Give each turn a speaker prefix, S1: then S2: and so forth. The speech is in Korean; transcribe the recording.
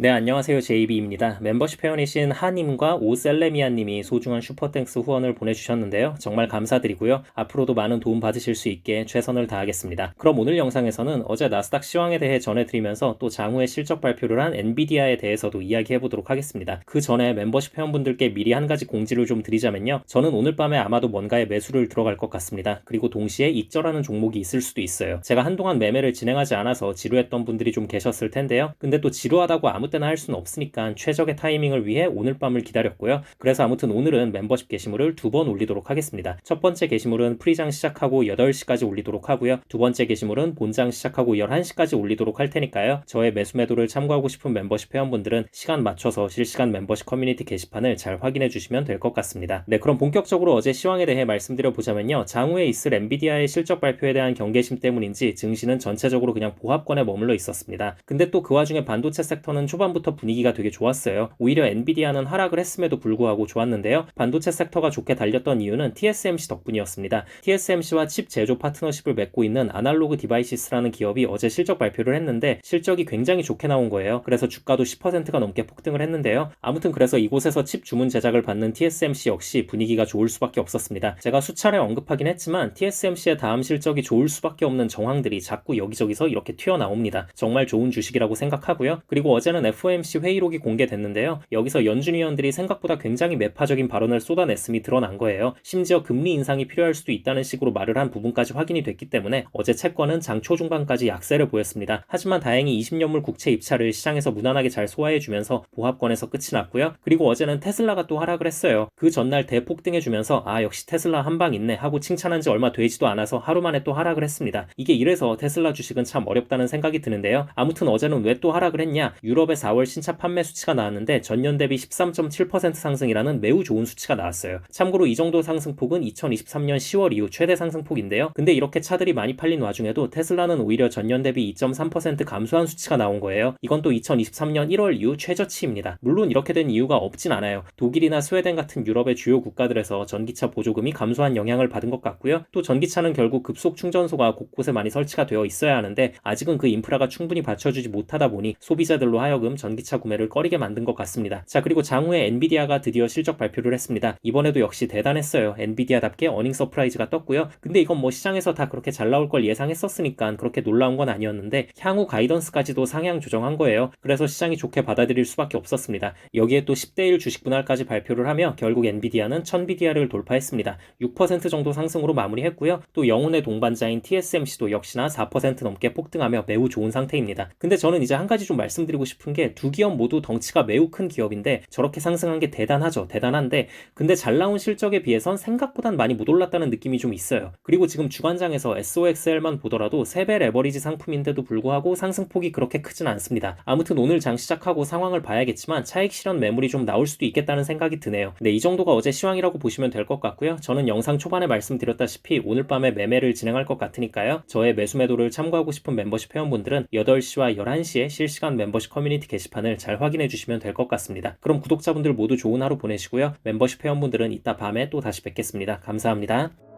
S1: 네, 안녕하세요. JB입니다. 멤버십 회원이신 하님과 오셀레미아님이 소중한 슈퍼땡스 후원을 보내주셨는데요. 정말 감사드리고요. 앞으로도 많은 도움 받으실 수 있게 최선을 다하겠습니다. 그럼 오늘 영상에서는 어제 나스닥 시황에 대해 전해드리면서 또 장후에 실적 발표를 한 엔비디아에 대해서도 이야기해보도록 하겠습니다. 그 전에 멤버십 회원분들께 미리 한 가지 공지를 좀 드리자면요. 저는 오늘 밤에 아마도 뭔가에 매수를 들어갈 것 같습니다. 그리고 동시에 익절하는 종목이 있을 수도 있어요. 제가 한동안 매매를 진행하지 않아서 지루했던 분들이 좀 계셨을 텐데요. 근데 또 지루하다고 아무 때나 할 수는 없으니까 최적의 타이밍을 위해 오늘 밤을 기다렸고요. 그래서 아무튼 오늘은 멤버십 게시물을 2번 올리도록 하겠습니다. 첫 번째 게시물은 프리장 시작하고 8시까지 올리도록 하고요. 두 번째 게시물은 본장 시작하고 11시까지 올리도록 할 테니까요. 저의 매수 매도를 참고하고 싶은 멤버십 회원분들은 시간 맞춰서 실시간 멤버십 커뮤니티 게시판을 잘 확인해 주시면 될 것 같습니다. 네, 그럼 본격적으로 어제 시황에 대해 말씀드려 보자면요. 장후에 있을 엔비디아의 실적 발표에 대한 경계심 때문인지 증시는 전체적으로 그냥 보합권에 머물러 있었습니다. 근데 또 그 와중에 반도체 섹터는 초반부터 분위기가 되게 좋았어요. 오히려 엔비디아는 하락을 했음에도 불구하고 좋았는데요. 반도체 섹터가 좋게 달렸던 이유는 TSMC 덕분이었습니다. TSMC와 칩 제조 파트너십을 맺고 있는 아날로그 디바이시스라는 기업이 어제 실적 발표를 했는데 실적이 굉장히 좋게 나온 거예요. 그래서 주가도 10%가 넘게 폭등을 했는데요. 아무튼 그래서 이곳에서 칩 주문 제작을 받는 TSMC 역시 분위기가 좋을 수밖에 없었습니다. 제가 수차례 언급하긴 했지만 TSMC의 다음 실적이 좋을 수밖에 없는 정황들이 자꾸 여기저기서 이렇게 튀어나옵니다. 정말 좋은 주식이라고 생각하고요. 그리고 어제는 FOMC 회의록이 공개됐는데요. 여기서 연준 위원들이 생각보다 굉장히 매파적인 발언을 쏟아냈음이 드러난 거예요. 심지어 금리 인상이 필요할 수도 있다는 식으로 말을 한 부분까지 확인이 됐기 때문에 어제 채권은 장 초중반까지 약세를 보였습니다. 하지만 다행히 20년물 국채 입찰을 시장에서 무난하게 잘 소화해주면서 보합권에서 끝이 났고요. 그리고 어제는 테슬라가 또 하락을 했어요. 그 전날 대폭등해주면서 역시 테슬라 한방 있네 하고 칭찬한 지 얼마 되지도 않아서 하루 만에 또 하락을 했습니다. 이게 이래서 테슬라 주식은 참 어렵다는 생각이 드는데요. 아무튼 어제는 왜 또 하락을 했냐? 유럽의 4월 신차 판매 수치가 나왔는데 전년 대비 13.7% 상승이라는 매우 좋은 수치가 나왔어요. 참고로 이 정도 상승폭은 2023년 10월 이후 최대 상승폭인데요. 근데 이렇게 차들이 많이 팔린 와중에도 테슬라는 오히려 전년 대비 2.3% 감소한 수치가 나온 거예요. 이건 또 2023년 1월 이후 최저치입니다. 물론 이렇게 된 이유가 없진 않아요. 독일이나 스웨덴 같은 유럽의 주요 국가들에서 전기차 보조금이 감소한 영향을 받은 것 같고요. 또 전기차는 결국 급속 충전소가 곳곳에 많이 설치가 되어 있어야 하는데 아직은 그 인프라가 충분히 받쳐주지 못하다 보니 소비자들로 하여금 전기차 구매를 꺼리게 만든 것 같습니다. 자, 그리고 장후에 엔비디아가 드디어 실적 발표를 했습니다. 이번에도 역시 대단했어요. 엔비디아답게 어닝 서프라이즈가 떴고요. 근데 이건 뭐 시장에서 다 그렇게 잘 나올 걸 예상했었으니까 그렇게 놀라운 건 아니었는데 향후 가이던스까지도 상향 조정한 거예요. 그래서 시장이 좋게 받아들일 수밖에 없었습니다. 여기에 또 10대1 주식 분할까지 발표를 하며 결국 엔비디아는 1000BDR을 돌파했습니다. 6% 정도 상승으로 마무리했고요. 또 영혼의 동반자인 TSMC도 역시나 4% 넘게 폭등하며 매우 좋은 상태입니다. 근데 저는 이제 한 가지 좀 말씀드리고 싶은 게 두 기업 모두 덩치가 매우 큰 기업인데 저렇게 상승한 게 대단하죠. 대단한데 근데 잘 나온 실적에 비해선 생각보단 많이 못 올랐다는 느낌이 좀 있어요. 그리고 지금 주간장에서 SOXL만 보더라도 3배 레버리지 상품인데도 불구하고 상승폭이 그렇게 크진 않습니다. 아무튼 오늘 장 시작하고 상황을 봐야겠지만 차익 실현 매물이 좀 나올 수도 있겠다는 생각이 드네요. 네, 이 정도가 어제 시황이라고 보시면 될 것 같고요. 저는 영상 초반에 말씀드렸다시피 오늘 밤에 매매를 진행할 것 같으니까요. 저의 매수 매도를 참고하고 싶은 멤버십 회원분들은 8시와 11시에 실시간 멤버십 커뮤니티 게시판을 잘 확인해 주시면 될 것 같습니다. 그럼 구독자분들 모두 좋은 하루 보내시고요. 멤버십 회원분들은 이따 밤에 또 다시 뵙겠습니다. 감사합니다.